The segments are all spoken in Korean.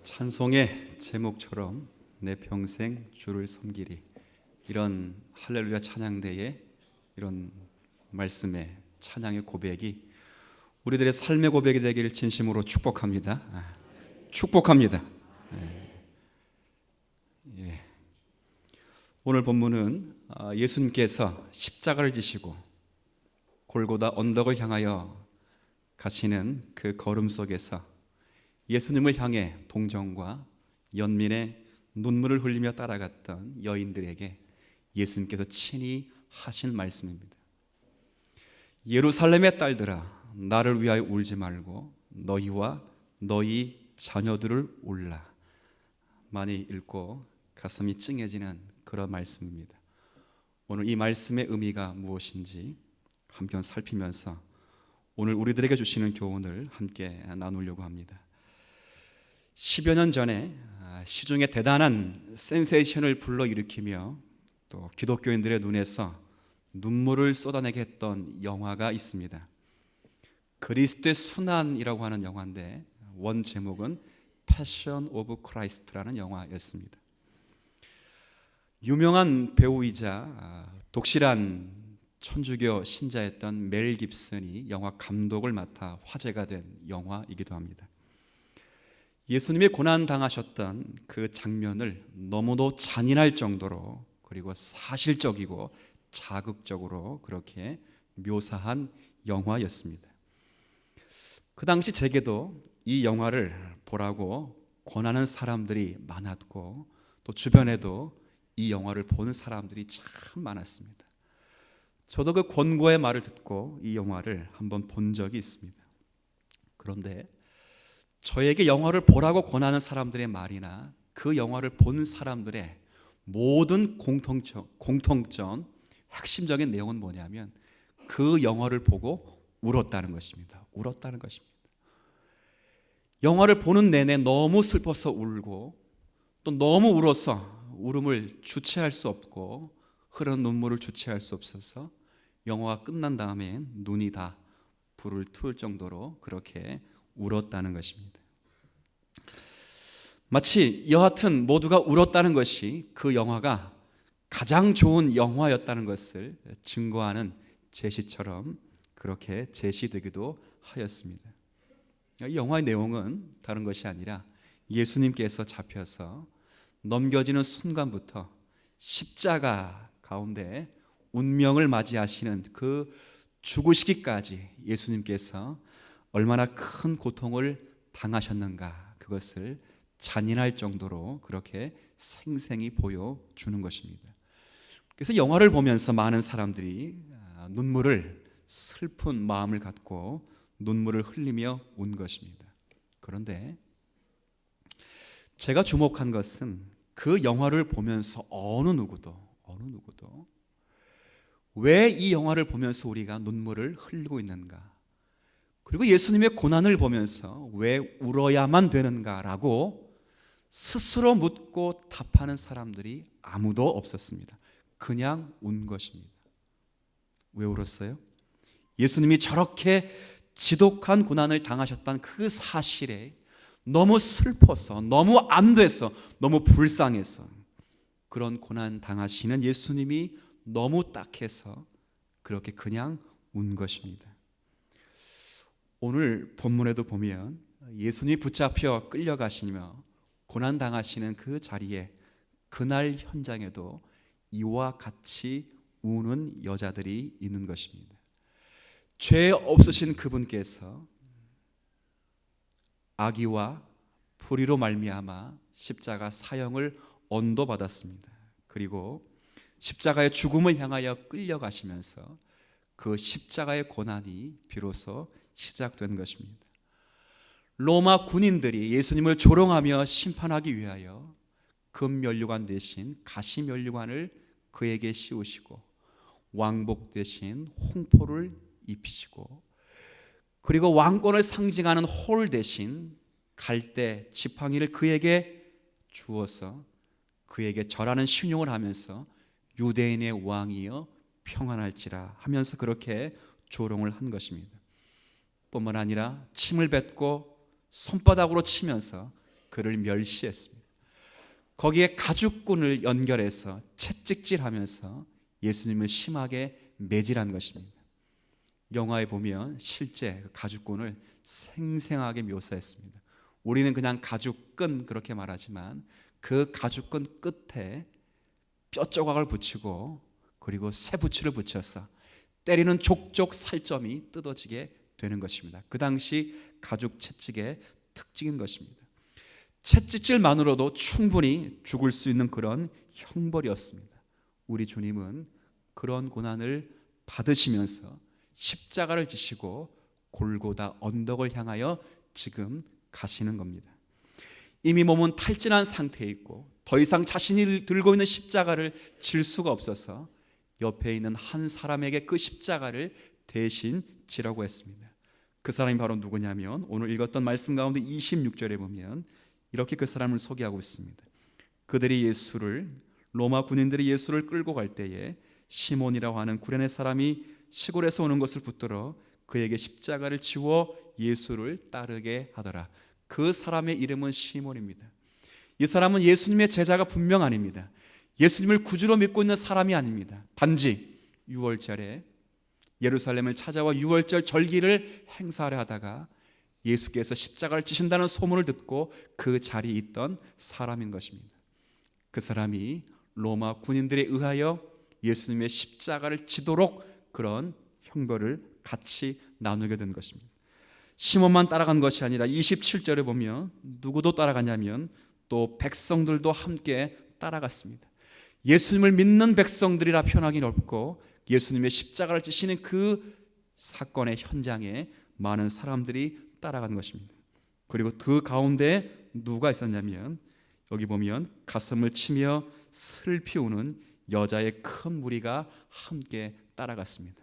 찬송의 제목처럼 내 평생 주를 섬기리, 이런 할렐루야 찬양대의 이런 말씀의 찬양의 고백이 우리들의 삶의 고백이 되기를 진심으로 축복합니다. 축복합니다. 예. 오늘 본문은 예수님께서 십자가를 지시고 골고다 언덕을 향하여 가시는 그 걸음 속에서 예수님을 향해 동정과 연민의 눈물을 흘리며 따라갔던 여인들에게 예수님께서 친히 하신 말씀입니다. 예루살렘의 딸들아, 나를 위하여 울지 말고 너희와 너희 자녀들을 울라. 많이 읽고 가슴이 찡해지는 그런 말씀입니다. 오늘 이 말씀의 의미가 무엇인지 함께 살피면서 오늘 우리들에게 주시는 교훈을 함께 나누려고 합니다. 10여 년 전에 시중에 대단한 센세이션을 불러일으키며 또 기독교인들의 눈에서 눈물을 쏟아내게 했던 영화가 있습니다. 그리스도의 순환이라고 하는 영화인데 원 제목은 패션 오브 크라이스트라는 영화였습니다. 유명한 배우이자 독실한 천주교 신자였던 멜 깁슨이 영화 감독을 맡아 화제가 된 영화이기도 합니다. 예수님이 고난당하셨던 그 장면을 너무도 잔인할 정도로, 그리고 사실적이고 자극적으로 그렇게 묘사한 영화였습니다. 그 당시 제게도 이 영화를 보라고 권하는 사람들이 많았고, 또 주변에도 이 영화를 보는 사람들이 참 많았습니다. 저도 그 권고의 말을 듣고 이 영화를 한번 본 적이 있습니다. 그런데 저에게 영화를 보라고 권하는 사람들의 말이나 그 영화를 본 사람들의 모든 공통점, 핵심적인 내용은 뭐냐면 그 영화를 보고 울었다는 것입니다. 울었다는 것입니다. 영화를 보는 내내 너무 슬퍼서 울고, 또 너무 울어서 울음을 주체할 수 없고 흐르는 눈물을 주체할 수 없어서 영화가 끝난 다음에 눈이 다 불을 틔울 정도로 그렇게 울었다는 것입니다. 마치 여하튼 모두가 울었다는 것이 그 영화가 가장 좋은 영화였다는 것을 증거하는 제시처럼 그렇게 제시되기도 하였습니다. 이 영화의 내용은 다른 것이 아니라 예수님께서 잡혀서 넘겨지는 순간부터 십자가 가운데 운명을 맞이하시는 그 죽으시기까지 예수님께서 얼마나 큰 고통을 당하셨는가, 그것을 잔인할 정도로 그렇게 생생히 보여주는 것입니다. 그래서 영화를 보면서 많은 사람들이 슬픈 마음을 갖고 눈물을 흘리며 운 것입니다. 그런데 제가 주목한 것은 그 영화를 보면서 어느 누구도 왜 이 영화를 보면서 우리가 눈물을 흘리고 있는가, 그리고 예수님의 고난을 보면서 왜 울어야만 되는가라고 스스로 묻고 답하는 사람들이 아무도 없었습니다. 그냥 운 것입니다. 왜 울었어요? 예수님이 저렇게 지독한 고난을 당하셨다는 그 사실에 너무 슬퍼서, 너무 안 돼서, 너무 불쌍해서, 그런 고난 당하시는 예수님이 너무 딱해서 그렇게 그냥 운 것입니다. 오늘 본문에도 보면 예수님이 붙잡혀 끌려가시며 고난 당하시는 그 자리에, 그날 현장에도 이와 같이 우는 여자들이 있는 것입니다. 죄 없으신 그분께서 악의와 불의로 말미암아 십자가 사형을 언도받았습니다. 그리고 십자가의 죽음을 향하여 끌려가시면서 그 십자가의 고난이 비로소 시작된 것입니다. 로마 군인들이 예수님을 조롱하며 심판하기 위하여 금면류관 대신 가시면류관을 그에게 씌우시고, 왕복 대신 홍포를 입히시고, 그리고 왕권을 상징하는 홀 대신 갈대 지팡이를 그에게 주어서 그에게 절하는 신용을 하면서 유대인의 왕이여 평안할지라 하면서 그렇게 조롱을 한 것입니다. 뿐만 아니라 침을 뱉고 손바닥으로 치면서 그를 멸시했습니다. 거기에 가죽끈을 연결해서 채찍질하면서 예수님을 심하게 매질한 것입니다. 영화에 보면 실제 가죽끈을 생생하게 묘사했습니다. 우리는 그냥 가죽끈 그렇게 말하지만 그 가죽끈 끝에 뼈 조각을 붙이고 그리고 쇠붙이를 붙여서 때리는 족족 살점이 뜯어지게 되는 것입니다. 그 당시 가죽 채찍의 특징인 것입니다. 채찍질만으로도 충분히 죽을 수 있는 그런 형벌이었습니다. 우리 주님은 그런 고난을 받으시면서 십자가를 지시고 골고다 언덕을 향하여 지금 가시는 겁니다. 이미 몸은 탈진한 상태에 있고 더 이상 자신이 들고 있는 십자가를 질 수가 없어서 옆에 있는 한 사람에게 그 십자가를 대신 지라고 했습니다. 그 사람이 바로 누구냐면 오늘 읽었던 말씀 가운데 26절에 보면 이렇게 그 사람을 소개하고 있습니다. 그들이 로마 군인들이 예수를 끌고 갈 때에 시몬이라고 하는 구레네 사람이 시골에서 오는 것을 붙들어 그에게 십자가를 지워 예수를 따르게 하더라. 그 사람의 이름은 시몬입니다. 이 사람은 예수님의 제자가 분명 아닙니다. 예수님을 구주로 믿고 있는 사람이 아닙니다. 단지 6월절에 예루살렘을 찾아와 6월절 절기를 행사하려 하다가 예수께서 십자가를 지신다는 소문을 듣고 그 자리에 있던 사람인 것입니다. 그 사람이 로마 군인들에 의하여 예수님의 십자가를 지도록 그런 형벌을 같이 나누게 된 것입니다. 시몬만 따라간 것이 아니라 27절에 보면 누구도 따라가냐면 또 백성들도 함께 따라갔습니다. 예수님을 믿는 백성들이라 표현하기 어렵고 예수님의 십자가를 지시는 그 사건의 현장에 많은 사람들이 따라간 것입니다. 그리고 그 가운데 누가 있었냐면 여기 보면 가슴을 치며 슬피 우는 여자의 큰 무리가 함께 따라갔습니다.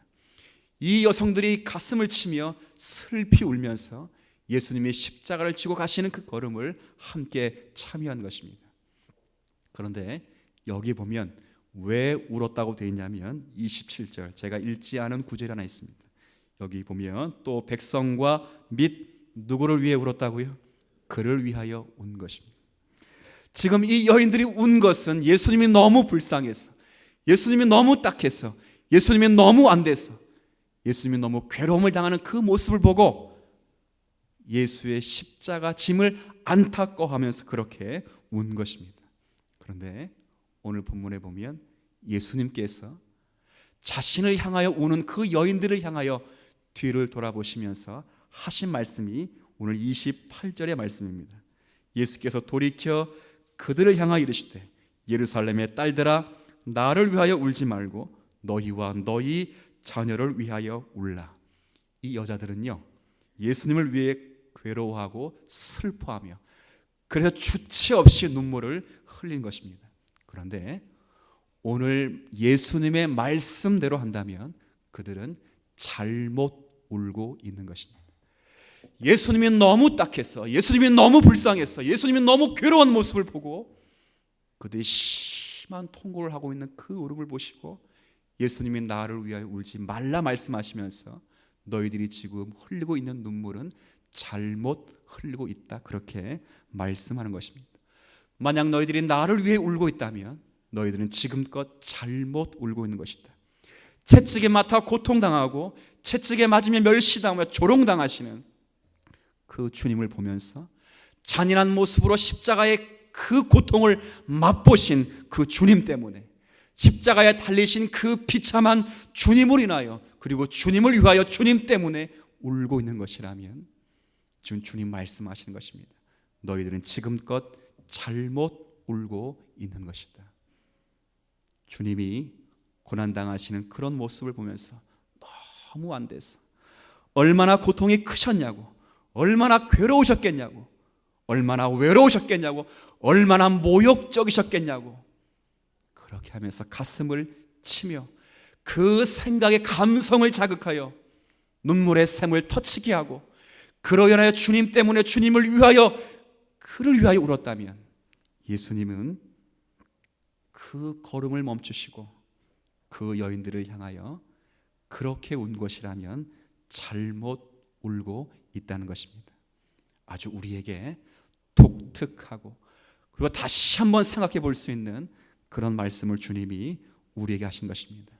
이 여성들이 가슴을 치며 슬피 울면서 예수님이 십자가를 지고 가시는 그 걸음을 함께 참여한 것입니다. 그런데 여기 보면 왜 울었다고 되어 있냐면 27절 제가 읽지 않은 구절이 하나 있습니다. 여기 보면 또 백성과 및 누구를 위해 울었다고요? 그를 위하여 운 것입니다. 지금 이 여인들이 운 것은 예수님이 너무 불쌍해서, 예수님이 너무 딱해서, 예수님이 너무 안 돼서, 예수님이 너무 괴로움을 당하는 그 모습을 보고 예수의 십자가 짐을 안타까워하면서 그렇게 운 것입니다. 그런데 오늘 본문에 보면 예수님께서 자신을 향하여 우는 그 여인들을 향하여 뒤를 돌아보시면서 하신 말씀이 오늘 28절의 말씀입니다. 예수께서 돌이켜 그들을 향하여 이르시되 예루살렘의 딸들아 나를 위하여 울지 말고 너희와 너희 자녀를 위하여 울라. 이 여자들은요 예수님을 위해 괴로워하고 슬퍼하며 그래서 주체 없이 눈물을 흘린 것입니다. 그런데 오늘 예수님의 말씀대로 한다면 그들은 잘못 울고 있는 것입니다. 예수님이 너무 딱해서, 예수님이 너무 불쌍해서, 예수님이 너무 괴로운 모습을 보고 그들이 심한 통고를 하고 있는 그 울음을 보시고 예수님이 나를 위하여 울지 말라 말씀하시면서 너희들이 지금 흘리고 있는 눈물은 잘못 흘리고 있다, 그렇게 말씀하는 것입니다. 만약 너희들이 나를 위해 울고 있다면 너희들은 지금껏 잘못 울고 있는 것이다. 채찍에 맡아 고통당하고 채찍에 맞으며 멸시당하며 조롱당하시는 그 주님을 보면서 잔인한 모습으로 십자가의 그 고통을 맛보신 그 주님 때문에, 십자가에 달리신 그 비참한 주님을 인하여, 그리고 주님을 위하여 주님 때문에 울고 있는 것이라면 지금 주님 말씀하시는 것입니다. 너희들은 지금껏 잘못 울고 있는 것이다. 주님이 고난당하시는 그런 모습을 보면서 너무 안 돼서 얼마나 고통이 크셨냐고, 얼마나 괴로우셨겠냐고, 얼마나 외로우셨겠냐고, 얼마나 모욕적이셨겠냐고 그렇게 하면서 가슴을 치며 그 생각의 감성을 자극하여 눈물의 샘을 터치게 하고 그로 인하여 주님 때문에 주님을 위하여, 그를 위하여 울었다면 예수님은 그 걸음을 멈추시고 그 여인들을 향하여 그렇게 운 것이라면 잘못 울고 있다는 것입니다. 아주 우리에게 독특하고 그리고 다시 한번 생각해 볼 수 있는 그런 말씀을 주님이 우리에게 하신 것입니다.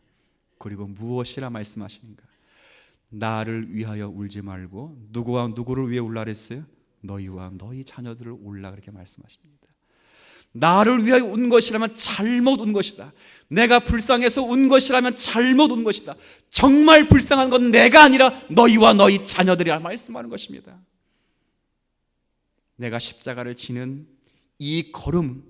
그리고 무엇이라 말씀하시는가? 나를 위하여 울지 말고 누구와 누구를 위해 울라 그랬어요? 너희와 너희 자녀들을 울라 그렇게 말씀하십니다. 나를 위하여 운 것이라면 잘못 운 것이다. 내가 불쌍해서 운 것이라면 잘못 운 것이다. 정말 불쌍한 건 내가 아니라 너희와 너희 자녀들이라 말씀하는 것입니다. 내가 십자가를 지는 이 걸음,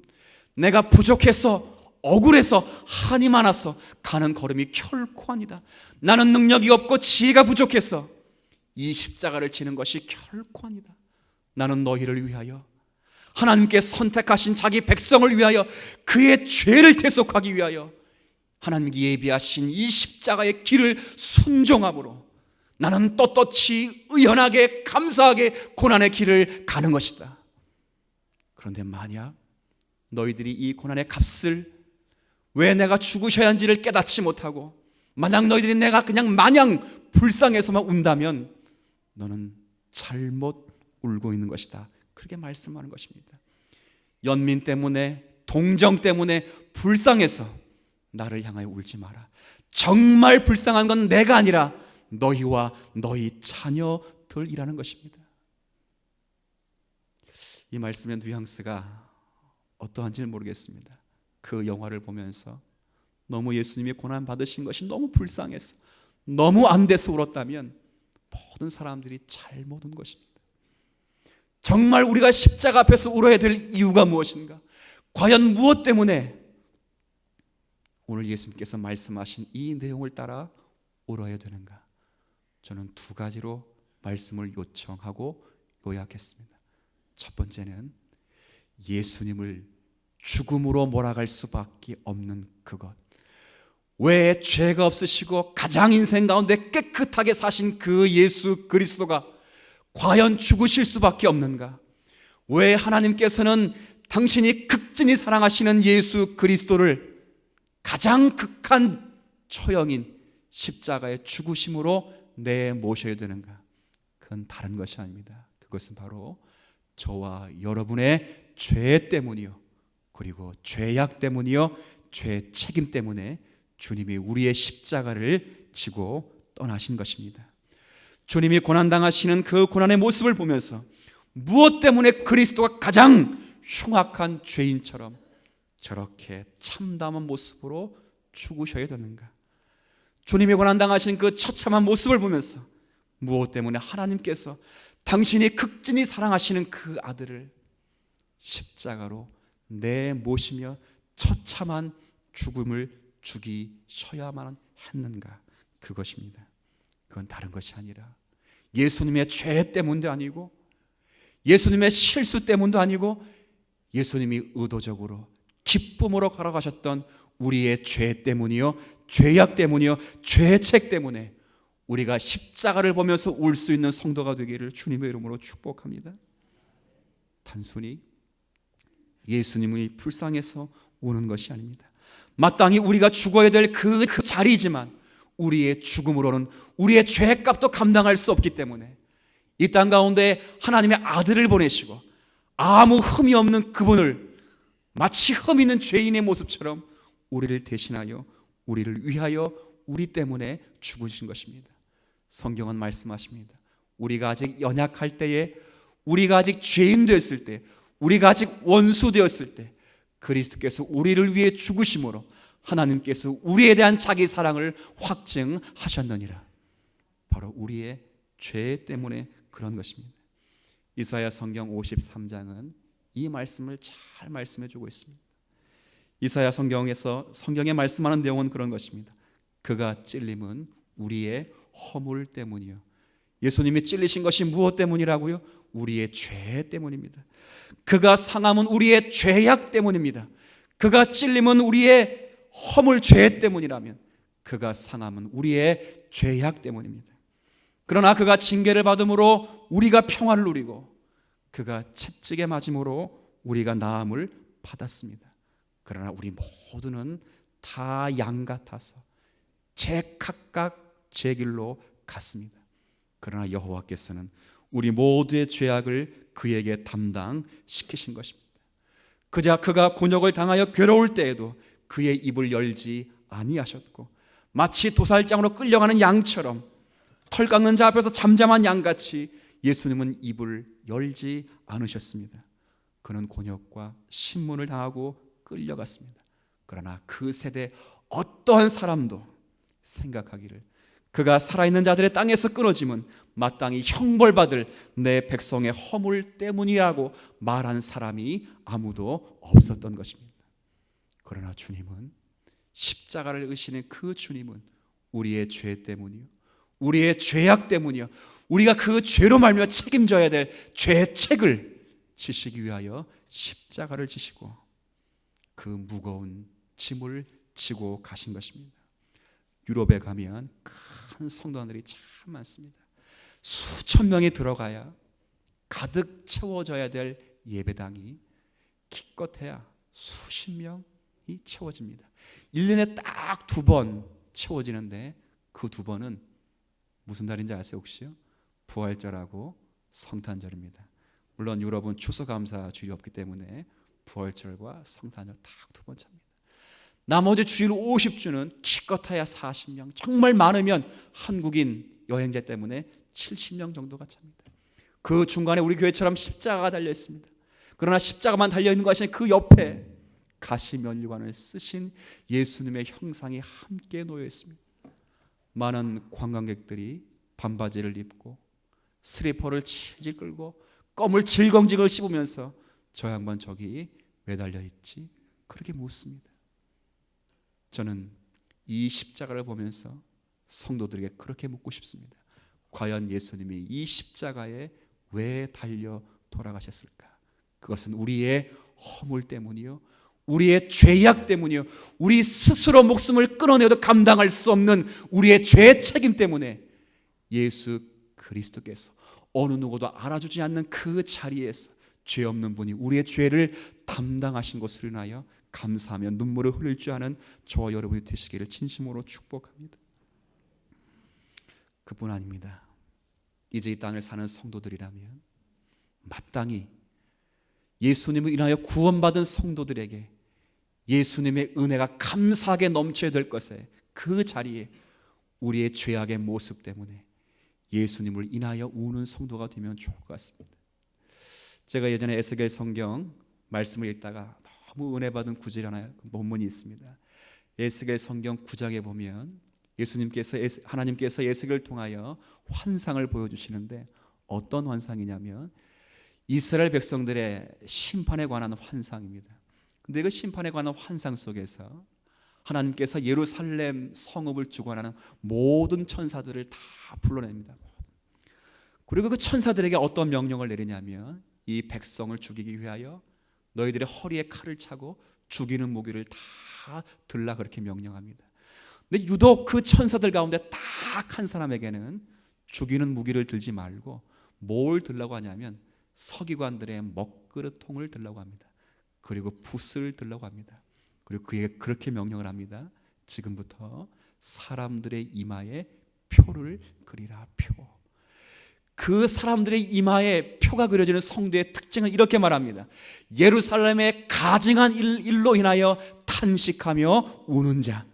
내가 부족해서 억울해서 한이 많아서 가는 걸음이 결코 아니다. 나는 능력이 없고 지혜가 부족해서 이 십자가를 지는 것이 결코 아니다. 나는 너희를 위하여, 하나님께 선택하신 자기 백성을 위하여, 그의 죄를 대속하기 위하여 하나님께 예비하신 이 십자가의 길을 순종함으로 나는 떳떳이 의연하게 감사하게 고난의 길을 가는 것이다. 그런데 만약 너희들이 이 고난의 값을 왜 내가 죽으셔야 하는지를 깨닫지 못하고 만약 너희들이 내가 그냥 마냥 불쌍해서만 운다면 너는 잘못 울고 있는 것이다. 그렇게 말씀하는 것입니다. 연민 때문에, 동정 때문에 불쌍해서 나를 향하여 울지 마라. 정말 불쌍한 건 내가 아니라 너희와 너희 자녀들이라는 것입니다. 이 말씀의 뉘앙스가 어떠한지는 모르겠습니다. 그 영화를 보면서 너무 예수님이 고난 받으신 것이 너무 불쌍해서 너무 안 돼서 울었다면 모든 사람들이 잘못 운 것입니다. 정말 우리가 십자가 앞에서 울어야 될 이유가 무엇인가? 과연 무엇 때문에 오늘 예수님께서 말씀하신 이 내용을 따라 울어야 되는가? 저는 두 가지로 말씀을 요청하고 요약했습니다. 첫 번째는 예수님을 죽음으로 몰아갈 수밖에 없는 그것. 왜 죄가 없으시고 가장 인생 가운데 깨끗하게 사신 그 예수 그리스도가 과연 죽으실 수밖에 없는가? 왜 하나님께서는 당신이 극진히 사랑하시는 예수 그리스도를 가장 극한 처형인 십자가의 죽으심으로 내모셔야 되는가? 그건 다른 것이 아닙니다. 그것은 바로 저와 여러분의 죄 때문이요, 그리고 죄악 때문이요, 죄 책임 때문에 주님이 우리의 십자가를 지고 떠나신 것입니다. 주님이 고난당하시는 그 고난의 모습을 보면서 무엇 때문에 그리스도가 가장 흉악한 죄인처럼 저렇게 참담한 모습으로 죽으셔야 되는가? 주님이 고난당하신 그 처참한 모습을 보면서 무엇 때문에 하나님께서 당신이 극진히 사랑하시는 그 아들을 십자가로 내모시며 처참한 죽음을 죽이셔야만 했는가? 그것입니다. 그건 다른 것이 아니라 예수님의 죄 때문도 아니고 예수님의 실수 때문도 아니고 예수님이 의도적으로 기쁨으로 걸어가셨던 우리의 죄 때문이요, 죄악 때문이요, 죄책 때문에 우리가 십자가를 보면서 울 수 있는 성도가 되기를 주님의 이름으로 축복합니다. 단순히 예수님이 불쌍해서 우는 것이 아닙니다. 마땅히 우리가 죽어야 될 그 자리지만 우리의 죽음으로는 우리의 죄값도 감당할 수 없기 때문에 이 땅 가운데 하나님의 아들을 보내시고 아무 흠이 없는 그분을 마치 흠 있는 죄인의 모습처럼 우리를 대신하여 우리를 위하여 우리 때문에 죽으신 것입니다. 성경은 말씀하십니다. 우리가 아직 연약할 때에, 우리가 아직 죄인 되었을 때, 우리가 아직 원수 되었을 때 그리스도께서 우리를 위해 죽으심으로 하나님께서 우리에 대한 자기 사랑을 확증하셨느니라. 바로 우리의 죄 때문에 그런 것입니다. 이사야 성경 53장은 이 말씀을 잘 말씀해 주고 있습니다. 이사야 성경에서 성경에 말씀하는 내용은 그런 것입니다. 그가 찔림은 우리의 허물 때문이요. 예수님이 찔리신 것이 무엇 때문이라고요? 우리의 죄 때문입니다. 그가 상함은 우리의 죄악 때문입니다. 그가 찔림은 우리의 허물 죄 때문이라면 그가 상함은 우리의 죄악 때문입니다. 그러나 그가 징계를 받음으로 우리가 평화를 누리고 그가 채찍에 맞음으로 우리가 나음을 받았습니다. 그러나 우리 모두는 다 양 같아서 각각 제 길로 갔습니다. 그러나 여호와께서는 우리 모두의 죄악을 그에게 담당시키신 것입니다. 그가 곤욕을 당하여 괴로울 때에도 그의 입을 열지 아니하셨고, 마치 도살장으로 끌려가는 양처럼 털 깎는 자 앞에서 잠잠한 양같이 예수님은 입을 열지 않으셨습니다. 그는 곤욕과 신문을 당하고 끌려갔습니다. 그러나 그 세대 어떠한 사람도 생각하기를 그가 살아있는 자들의 땅에서 끊어짐은 마땅히 형벌받을 내 백성의 허물 때문이라고 말한 사람이 아무도 없었던 것입니다. 그러나 주님은, 십자가를 의시는 그 주님은 우리의 죄 때문이요, 우리의 죄악 때문이요, 우리가 그 죄로 말미암아 책임져야 될 죄책을 지시기 위하여 십자가를 지시고 그 무거운 짐을 지고 가신 것입니다. 유럽에 가면 큰 성당들이 참 많습니다. 수천 명이 들어가야 가득 채워져야 될 예배당이 기껏해야 수십 명이 채워집니다. 1년에 딱 2번 채워지는데 그 2번은 무슨 날인지 아세요 혹시요? 부활절하고 성탄절입니다. 물론 유럽은 추수감사주일이 없기 때문에 부활절과 성탄절 딱 2번 찹니다. 나머지 주일 50주는 기껏해야 40명, 정말 많으면 한국인 여행자 때문에 70명 정도가 찹니다. 그 중간에 우리 교회처럼 십자가가 달려 있습니다. 그러나 십자가만 달려 있는 것이 아니라 그 옆에 가시면류관을 쓰신 예수님의 형상이 함께 놓여 있습니다. 많은 관광객들이 반바지를 입고 슬리퍼를 질질 끌고 껌을 질겅질겅 씹으면서 저 양반 저기 매달려 있지? 그렇게 묻습니다. 저는 이 십자가를 보면서 성도들에게 그렇게 묻고 싶습니다. 과연 예수님이 이 십자가에 왜 달려 돌아가셨을까? 그것은 우리의 허물 때문이요, 우리의 죄악 때문이요, 우리 스스로 목숨을 끊어내도 감당할 수 없는 우리의 죄 책임 때문에 예수 그리스도께서 어느 누구도 알아주지 않는 그 자리에서 죄 없는 분이 우리의 죄를 담당하신 것을 인하여 감사하며 눈물을 흘릴 줄 아는 저와 여러분이 되시기를 진심으로 축복합니다. 그뿐 아닙니다. 이제 이 땅을 사는 성도들이라면 마땅히 예수님을 인하여 구원받은 성도들에게 예수님의 은혜가 감사하게 넘쳐야 될 것에, 그 자리에 우리의 죄악의 모습 때문에 예수님을 인하여 우는 성도가 되면 좋을 것 같습니다. 제가 예전에 에스겔 성경 말씀을 읽다가 너무 은혜 받은 구절이 하나, 본문이 있습니다. 에스겔 성경 9장에 보면 하나님께서 에스겔을 통하여 환상을 보여주시는데, 어떤 환상이냐면 이스라엘 백성들의 심판에 관한 환상입니다. 근데 그 심판에 관한 환상 속에서 하나님께서 예루살렘 성읍을 주관하는 모든 천사들을 다 불러냅니다. 그리고 그 천사들에게 어떤 명령을 내리냐면, 이 백성을 죽이기 위하여 너희들의 허리에 칼을 차고 죽이는 무기를 다 들라, 그렇게 명령합니다. 근데 유독 그 천사들 가운데 딱 한 사람에게는 죽이는 무기를 들지 말고 뭘 들라고 하냐면 서기관들의 먹그릇통을 들라고 합니다. 그리고 붓을 들라고 합니다. 그리고 그에게 그렇게 명령을 합니다. 지금부터 사람들의 이마에 표를 그리라. 표. 그 사람들의 이마에 표가 그려지는 성도의 특징을 이렇게 말합니다. 예루살렘의 가증한 일로 인하여 탄식하며 우는 자,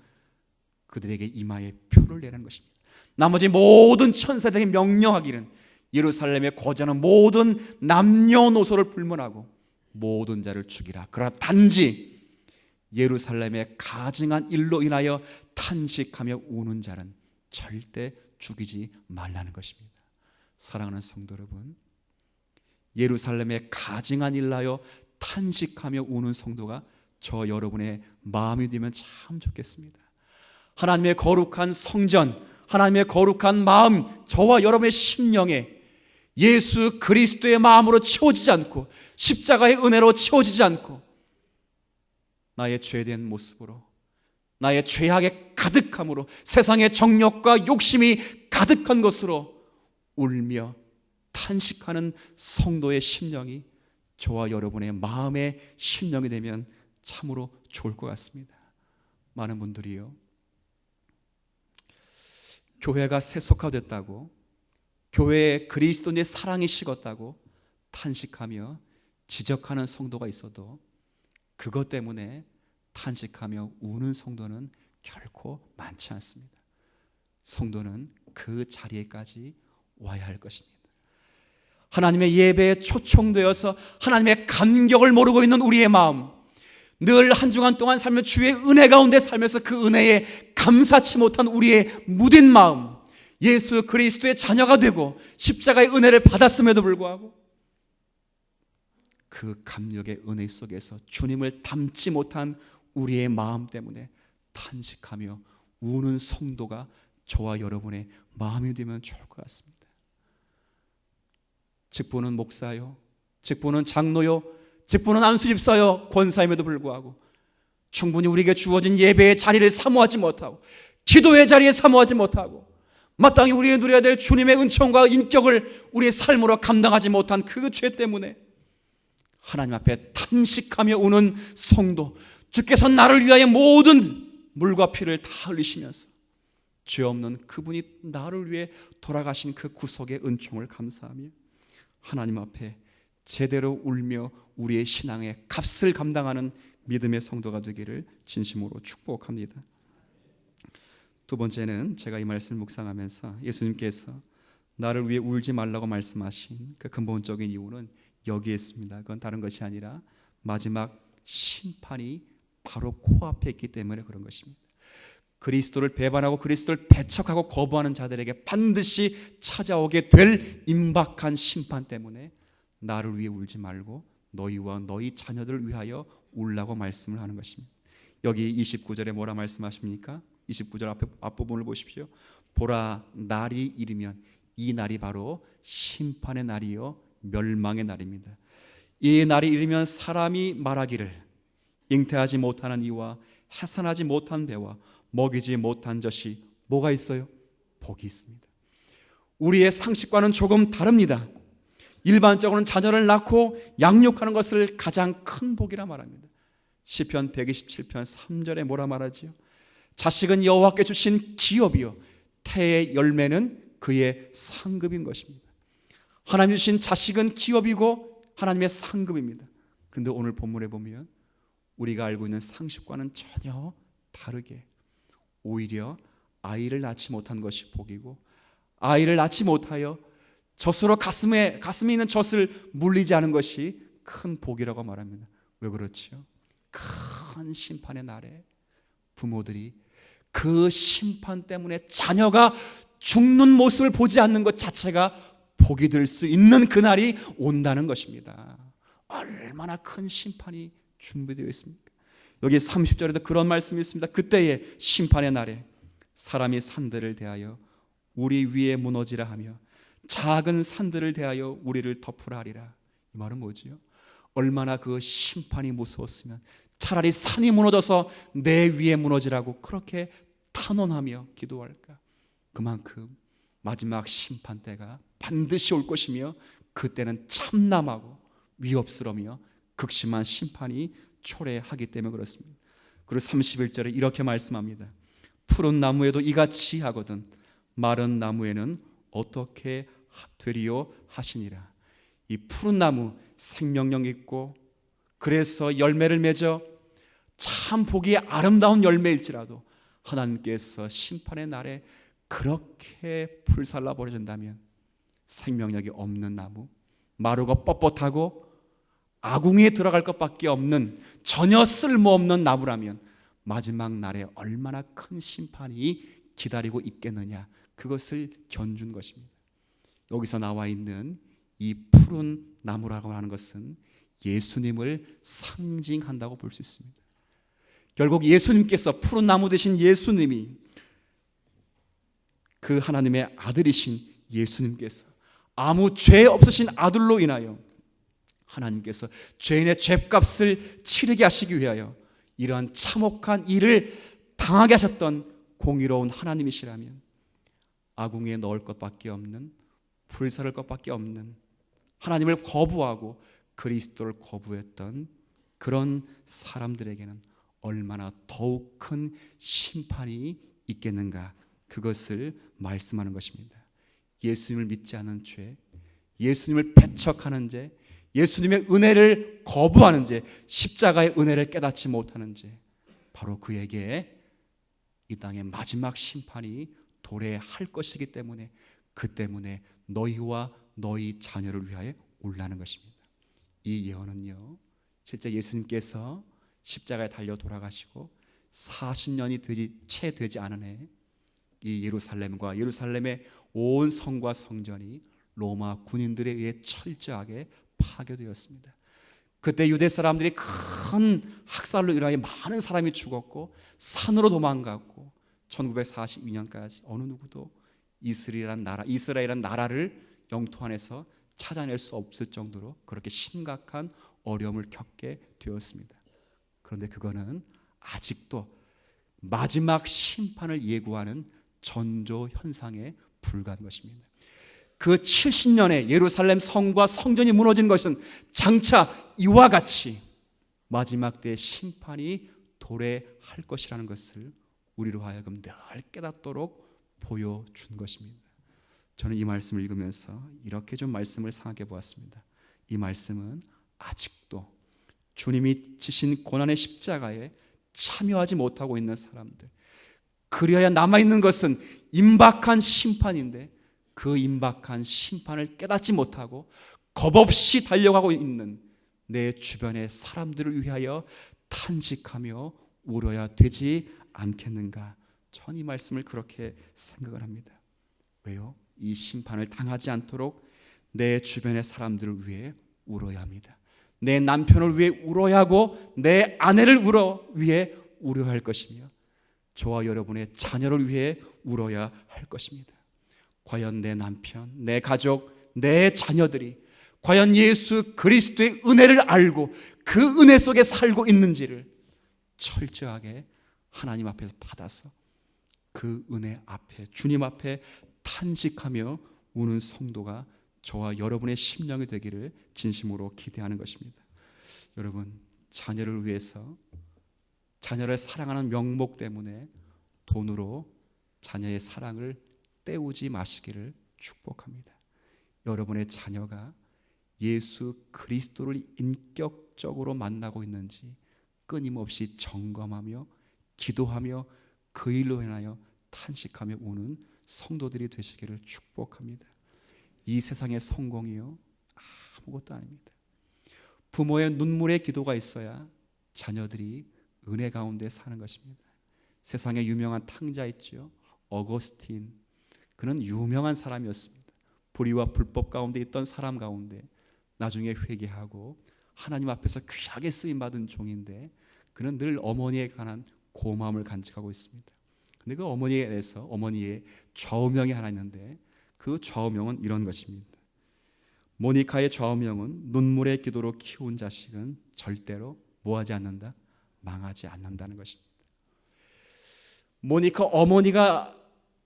그들에게 이마에 표를 내라는 것입니다. 나머지 모든 천사들에게 명령하기는 예루살렘에 거주하는 모든 남녀노소를 불문하고 모든 자를 죽이라. 그러나 단지 예루살렘의 가증한 일로 인하여 탄식하며 우는 자는 절대 죽이지 말라는 것입니다. 사랑하는 성도 여러분, 예루살렘의 가증한 일로 인하여 탄식하며 우는 성도가 저 여러분의 마음이 되면 참 좋겠습니다. 하나님의 거룩한 성전, 하나님의 거룩한 마음, 저와 여러분의 심령에 예수 그리스도의 마음으로 채워지지 않고 십자가의 은혜로 채워지지 않고 나의 죄된 모습으로, 나의 죄악의 가득함으로, 세상의 정욕과 욕심이 가득한 것으로 울며 탄식하는 성도의 심령이 저와 여러분의 마음의 심령이 되면 참으로 좋을 것 같습니다. 많은 분들이요, 교회가 세속화됐다고, 교회에 그리스도의 사랑이 식었다고 탄식하며 지적하는 성도가 있어도 그것 때문에 탄식하며 우는 성도는 결코 많지 않습니다. 성도는 그 자리에까지 와야 할 것입니다. 하나님의 예배에 초청되어서 하나님의 감격을 모르고 있는 우리의 마음, 늘 한 주간 동안 살며 주의 은혜 가운데 살면서 그 은혜에 감사치 못한 우리의 무딘 마음, 예수 그리스도의 자녀가 되고 십자가의 은혜를 받았음에도 불구하고 그 감격의 은혜 속에서 주님을 닮지 못한 우리의 마음 때문에 탄식하며 우는 성도가 저와 여러분의 마음이 되면 좋을 것 같습니다. 직분은 목사요, 직분은 장로요, 직분은 안수집사요, 권사임에도 불구하고 충분히 우리에게 주어진 예배의 자리를 사모하지 못하고 기도의 자리에 사모하지 못하고 마땅히 우리가 누려야 될 주님의 은총과 인격을 우리의 삶으로 감당하지 못한 그 죄 때문에 하나님 앞에 탄식하며 우는 성도, 주께서 나를 위하여 모든 물과 피를 다 흘리시면서 죄 없는 그분이 나를 위해 돌아가신 그 구속의 은총을 감사하며 하나님 앞에 제대로 울며 우리의 신앙의 값을 감당하는 믿음의 성도가 되기를 진심으로 축복합니다. 두 번째는 제가 이 말씀을 묵상하면서 예수님께서 나를 위해 울지 말라고 말씀하신 그 근본적인 이유는 여기에 있습니다. 그건 다른 것이 아니라 마지막 심판이 바로 코앞에 있기 때문에 그런 것입니다. 그리스도를 배반하고 그리스도를 배척하고 거부하는 자들에게 반드시 찾아오게 될 임박한 심판 때문에 나를 위해 울지 말고 너희와 너희 자녀들을 위하여 울라고 말씀을 하는 것입니다. 여기 29절에 뭐라 말씀하십니까? 29절 앞부분을 보십시오. 보라, 날이 이르면 이 날이 바로 심판의 날이요 멸망의 날입니다. 이 날이 이르면 사람이 말하기를 잉태하지 못하는 이와 해산하지 못한 배와 먹이지 못한 젖이 뭐가 있어요? 복이 있습니다. 우리의 상식과는 조금 다릅니다. 일반적으로는 자녀를 낳고 양육하는 것을 가장 큰 복이라 말합니다. 시편 127편 3절에 뭐라 말하지요? 자식은 여호와께 주신 기업이요 태의 열매는 그의 상급인 것입니다. 하나님 주신 자식은 기업이고 하나님의 상급입니다. 그런데 오늘 본문에 보면 우리가 알고 있는 상식과는 전혀 다르게 오히려 아이를 낳지 못한 것이 복이고 아이를 낳지 못하여 젖으로 가슴에 있는 젖을 물리지 않은 것이 큰 복이라고 말합니다. 왜 그렇지요? 큰 심판의 날에 부모들이 그 심판 때문에 자녀가 죽는 모습을 보지 않는 것 자체가 복이 될 수 있는 그날이 온다는 것입니다. 얼마나 큰 심판이 준비되어 있습니까? 여기 30절에도 그런 말씀이 있습니다. 그때의 심판의 날에 사람이 산들을 대하여 우리 위에 무너지라 하며 작은 산들을 대하여 우리를 덮으라 하리라. 이 말은 뭐지요? 얼마나 그 심판이 무서웠으면 차라리 산이 무너져서 내 위에 무너지라고 그렇게 탄원하며 기도할까. 그만큼 마지막 심판 때가 반드시 올 것이며 그때는 참남하고 위협스러우며 극심한 심판이 초래하기 때문에 그렇습니다. 그리고 31절에 이렇게 말씀합니다. 푸른 나무에도 이같이 하거든 마른 나무에는 어떻게 되리요 하시니라. 이 푸른 나무 생명력 있고 그래서 열매를 맺어 참 보기에 아름다운 열매일지라도 하나님께서 심판의 날에 그렇게 불살라 버려진다면 생명력이 없는 나무, 마르고 뻣뻣하고 아궁이에 들어갈 것밖에 없는 전혀 쓸모없는 나무라면 마지막 날에 얼마나 큰 심판이 기다리고 있겠느냐, 그것을 견준 것입니다. 여기서 나와 있는 이 푸른 나무라고 하는 것은 예수님을 상징한다고 볼 수 있습니다. 결국 예수님께서 푸른 나무 되신 예수님이 그 하나님의 아들이신 예수님께서 아무 죄 없으신 아들로 인하여 하나님께서 죄인의 죄값을 치르게 하시기 위하여 이러한 참혹한 일을 당하게 하셨던 공의로운 하나님이시라면 아궁이에 넣을 것밖에 없는, 불사를 것밖에 없는 하나님을 거부하고 그리스도를 거부했던 그런 사람들에게는 얼마나 더욱 큰 심판이 있겠는가, 그것을 말씀하는 것입니다. 예수님을 믿지 않은 죄, 예수님을 배척하는 죄, 예수님의 은혜를 거부하는지, 십자가의 은혜를 깨닫지 못하는지, 바로 그에게 이 땅의 마지막 심판이 도래할 것이기 때문에, 그 때문에 너희와 너희 자녀를 위하여 올라는 것입니다. 이 예언은요, 실제 예수님께서 십자가에 달려 돌아가시고 40년이 채 되지 않은 해, 이 예루살렘과 예루살렘의 온 성과 성전이 로마 군인들에 의해 철저하게 파괴되었습니다. 그때 유대 사람들이 큰 학살로 인하여 많은 사람이 죽었고 산으로 도망갔고 1942년까지 어느 누구도 이스라엘이라는 나라를 영토 안에서 찾아낼 수 없을 정도로 그렇게 심각한 어려움을 겪게 되었습니다. 그런데 그거는 아직도 마지막 심판을 예고하는 전조 현상에 불과한 것입니다. 그 70년에 예루살렘 성과 성전이 무너진 것은 장차 이와 같이 마지막 때의 심판이 도래할 것이라는 것을 우리로 하여금 늘 깨닫도록 보여준 것입니다. 저는 이 말씀을 읽으면서 이렇게 좀 말씀을 생각해 보았습니다. 이 말씀은 아직도 주님이 지신 고난의 십자가에 참여하지 못하고 있는 사람들, 그리하여 남아있는 것은 임박한 심판인데 그 임박한 심판을 깨닫지 못하고 겁없이 달려가고 있는 내 주변의 사람들을 위하여 탄식하며 울어야 되지 않겠는가. 전 이 말씀을 그렇게 생각을 합니다. 왜요? 이 심판을 당하지 않도록 내 주변의 사람들을 위해 울어야 합니다. 내 남편을 위해 울어야 하고 내 아내를 위해 울어야 할 것이며 저와 여러분의 자녀를 위해 울어야 할 것입니다. 과연 내 남편, 내 가족, 내 자녀들이 과연 예수 그리스도의 은혜를 알고 그 은혜 속에 살고 있는지를 철저하게 하나님 앞에서 받아서 그 은혜 앞에, 주님 앞에 탄식하며 우는 성도가 저와 여러분의 심령이 되기를 진심으로 기대하는 것입니다. 여러분, 자녀를 위해서, 자녀를 사랑하는 명목 때문에 돈으로 자녀의 사랑을 때우지 마시기를 축복합니다. 여러분의 자녀가 예수 그리스도를 인격적으로 만나고 있는지 끊임없이 점검하며 기도하며 그 일로 인하여 탄식하며 우는 성도들이 되시기를 축복합니다. 이 세상의 성공이요 아무것도 아닙니다. 부모의 눈물의 기도가 있어야 자녀들이 은혜 가운데 사는 것입니다. 세상에 유명한 탕자 있죠. 어거스틴. 그는 유명한 사람이었습니다. 불의와 불법 가운데 있던 사람 가운데 나중에 회개하고 하나님 앞에서 귀하게 쓰임받은 종인데 그는 늘 어머니에 관한 고마움을 간직하고 있습니다. 근데 그 어머니에 대해서 어머니의 좌우명이 하나 있는데 그 좌우명은 이런 것입니다. 모니카의 좌우명은 눈물의 기도로 키운 자식은 절대로 뭐하지 않는다? 망하지 않는다는 것입니다. 모니카 어머니가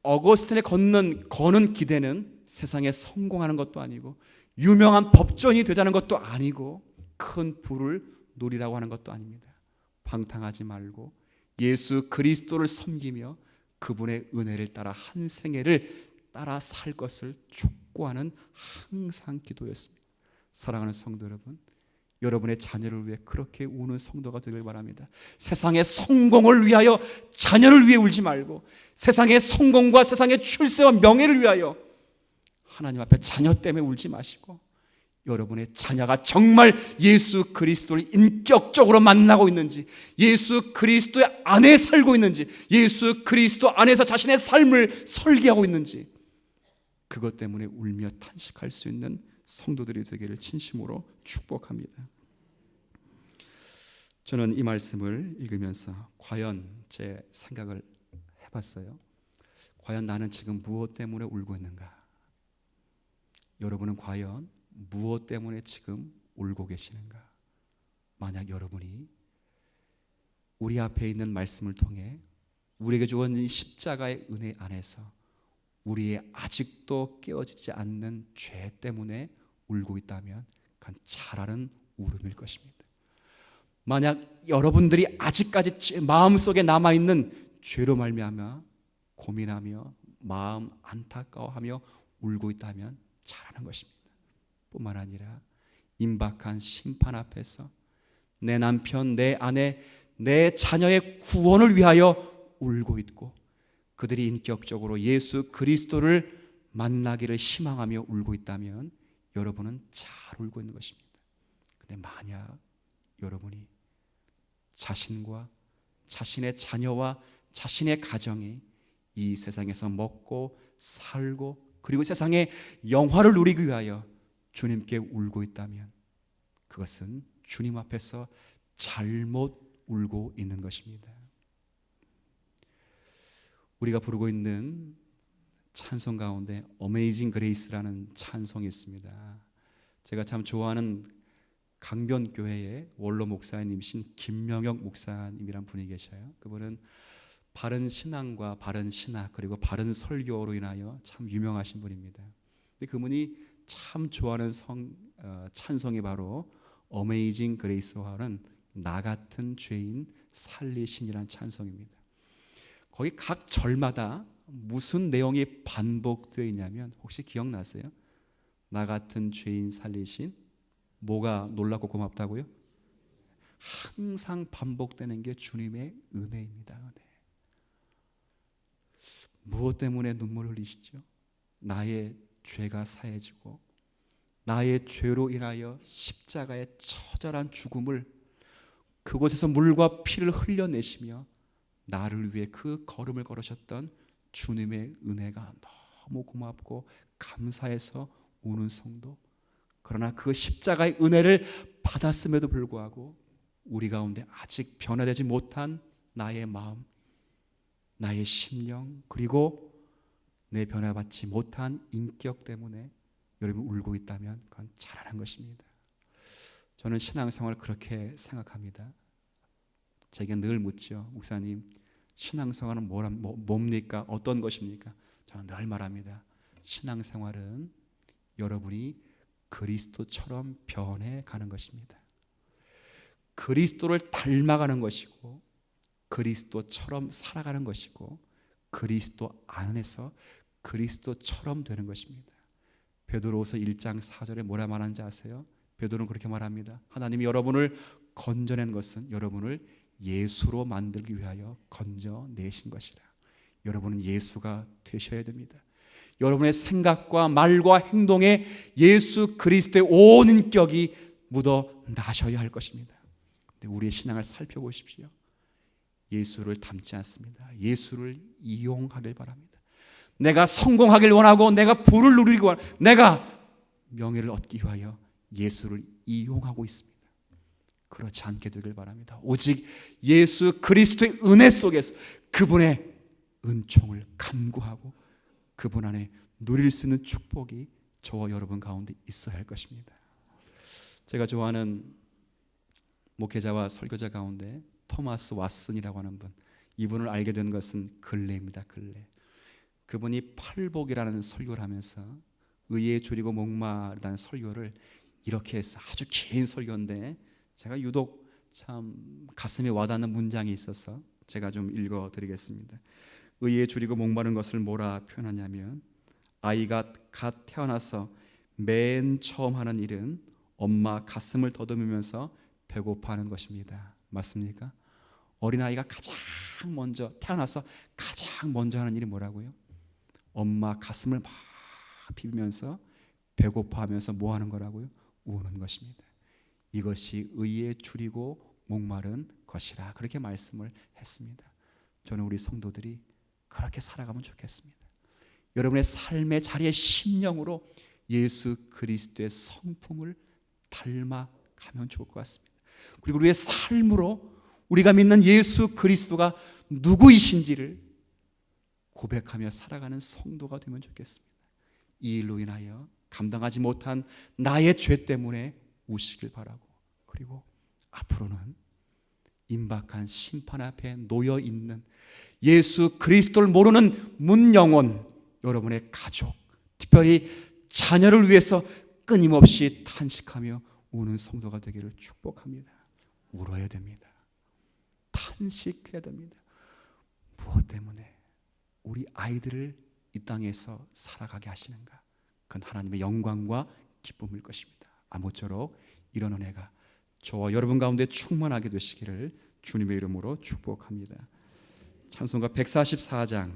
어거스틴에 거는 기대는 세상에 성공하는 것도 아니고 유명한 법전이 되자는 것도 아니고 큰 부를 누리라고 하는 것도 아닙니다. 방탕하지 말고 예수 그리스도를 섬기며 그분의 은혜를 따라 한 생애를 따라 살 것을 촉구하는 항상 기도였습니다. 사랑하는 성도 여러분, 여러분의 자녀를 위해 그렇게 우는 성도가 되길 바랍니다. 세상의 성공을 위하여 자녀를 위해 울지 말고 세상의 성공과 세상의 출세와 명예를 위하여 하나님 앞에 자녀 때문에 울지 마시고 여러분의 자녀가 정말 예수 그리스도를 인격적으로 만나고 있는지, 예수 그리스도 안에 살고 있는지, 예수 그리스도 안에서 자신의 삶을 설계하고 있는지 그것 때문에 울며 탄식할 수 있는 성도들이 되기를 진심으로 축복합니다. 저는 이 말씀을 읽으면서 과연 제 생각을 해봤어요. 과연 나는 지금 무엇 때문에 울고 있는가? 여러분은 과연 무엇 때문에 지금 울고 계시는가? 만약 여러분이 우리 앞에 있는 말씀을 통해 우리에게 주어진 십자가의 은혜 안에서 우리의 아직도 깨어지지 않는 죄 때문에 울고 있다면 그건 잘하는 울음일 것입니다. 만약 여러분들이 아직까지 마음속에 남아있는 죄로 말미암아 고민하며 마음 안타까워하며 울고 있다면 잘하는 것입니다. 뿐만 아니라 임박한 심판 앞에서 내 남편, 내 아내, 내 자녀의 구원을 위하여 울고 있고 그들이 인격적으로 예수 그리스도를 만나기를 희망하며 울고 있다면 여러분은 잘 울고 있는 것입니다. 근데 만약 여러분이 자신과 자신의 자녀와 자신의 가정이 이 세상에서 먹고 살고 그리고 세상의 영화를 누리기 위하여 주님께 울고 있다면 그것은 주님 앞에서 잘못 울고 있는 것입니다. 우리가 부르고 있는 찬송 가운데 어메이징 그레이스라는 찬송이 있습니다. 제가 참 좋아하는 강변교회의 원로 목사님이신 김명혁 목사님이란 분이 계셔요. 그분은 바른 신앙과 바른 신학 그리고 바른 설교로 인하여 참 유명하신 분입니다. 근데 그분이 참 좋아하는 찬송이 바로 어메이징 그레이스와는 나 같은 죄인 살리신이라는 찬송입니다. 거기 각 절마다 무슨 내용이 반복되어 있냐면 혹시 기억나세요? 나 같은 죄인 살리신 뭐가 놀랍고 고맙다고요? 항상 반복되는 게 주님의 은혜입니다. 은혜. 무엇 때문에 눈물을 흘리시죠? 나의 죄가 사해지고 나의 죄로 인하여 십자가의 처절한 죽음을 그곳에서 물과 피를 흘려내시며 나를 위해 그 걸음을 걸으셨던 주님의 은혜가 너무 고맙고 감사해서 우는 성도. 그러나 그 십자가의 은혜를 받았음에도 불구하고 우리 가운데 아직 변화되지 못한 나의 마음, 나의 심령, 그리고 내 변화받지 못한 인격 때문에 여러분 울고 있다면 그건 잘하는 것입니다. 저는 신앙생활을 그렇게 생각합니다. 제게 늘 묻죠. 목사님, 신앙생활은 뭡니까? 어떤 것입니까? 저는 늘 말합니다. 신앙생활은 여러분이 그리스도처럼 변해가는 것입니다. 그리스도를 닮아가는 것이고 그리스도처럼 살아가는 것이고 그리스도 안에서 그리스도처럼 되는 것입니다. 베드로후서 1장 4절에 뭐라 말하는지 아세요? 베드로는 그렇게 말합니다. 하나님이 여러분을 건져낸 것은 여러분을 예수로 만들기 위하여 건져내신 것이라. 여러분은 예수가 되셔야 됩니다. 여러분의 생각과 말과 행동에 예수 그리스도의 온 인격이 묻어 나셔야 할 것입니다. 근데 우리의 신앙을 살펴보십시오. 예수를 닮지 않습니다. 예수를 이용하길 바랍니다. 내가 성공하길 원하고 내가 부를 누리기 원하고 내가 명예를 얻기 위하여 예수를 이용하고 있습니다. 그렇지 않게 되길 바랍니다. 오직 예수 그리스도의 은혜 속에서 그분의 은총을 간구하고 그분 안에 누릴 수 있는 축복이 저와 여러분 가운데 있어야 할 것입니다. 제가 좋아하는 목회자와 설교자 가운데 토마스 왓슨이라고 하는 분, 이분을 알게 된 것은 근래입니다. 근래. 그분이 팔복이라는 설교를 하면서 의에 줄이고 목마르다는 설교를 이렇게 해서 아주 긴 설교인데 제가 유독 참 가슴에 와닿는 문장이 있어서 제가 좀 읽어드리겠습니다. 의에 줄이고 목마른 것을 뭐라 표현하냐면 아이가 갓 태어나서 맨 처음 하는 일은 엄마 가슴을 더듬으면서 배고파하는 것입니다. 맞습니까? 어린아이가 가장 먼저 태어나서 가장 먼저 하는 일이 뭐라고요? 엄마 가슴을 막 비비면서 배고파하면서 뭐 하는 거라고요? 우는 것입니다. 이것이 의에 줄이고 목마른 것이라 그렇게 말씀을 했습니다. 저는 우리 성도들이 그렇게 살아가면 좋겠습니다. 여러분의 삶의 자리의 심령으로 예수 그리스도의 성품을 닮아가면 좋을 것 같습니다. 그리고 우리의 삶으로 우리가 믿는 예수 그리스도가 누구이신지를 고백하며 살아가는 성도가 되면 좋겠습니다. 이 일로 인하여 감당하지 못한 나의 죄 때문에 우시길 바라고 그리고 앞으로는 임박한 심판 앞에 놓여 있는 예수 그리스도를 모르는 문영혼 여러분의 가족 특별히 자녀를 위해서 끊임없이 탄식하며 우는 성도가 되기를 축복합니다. 울어야 됩니다. 탄식해야 됩니다. 무엇 때문에 우리 아이들을 이 땅에서 살아가게 하시는가? 그건 하나님의 영광과 기쁨일 것입니다. 아무쪼록 이런 은혜가 저와 여러분 가운데 충만하게 되시기를 주님의 이름으로 축복합니다. 찬송가 144장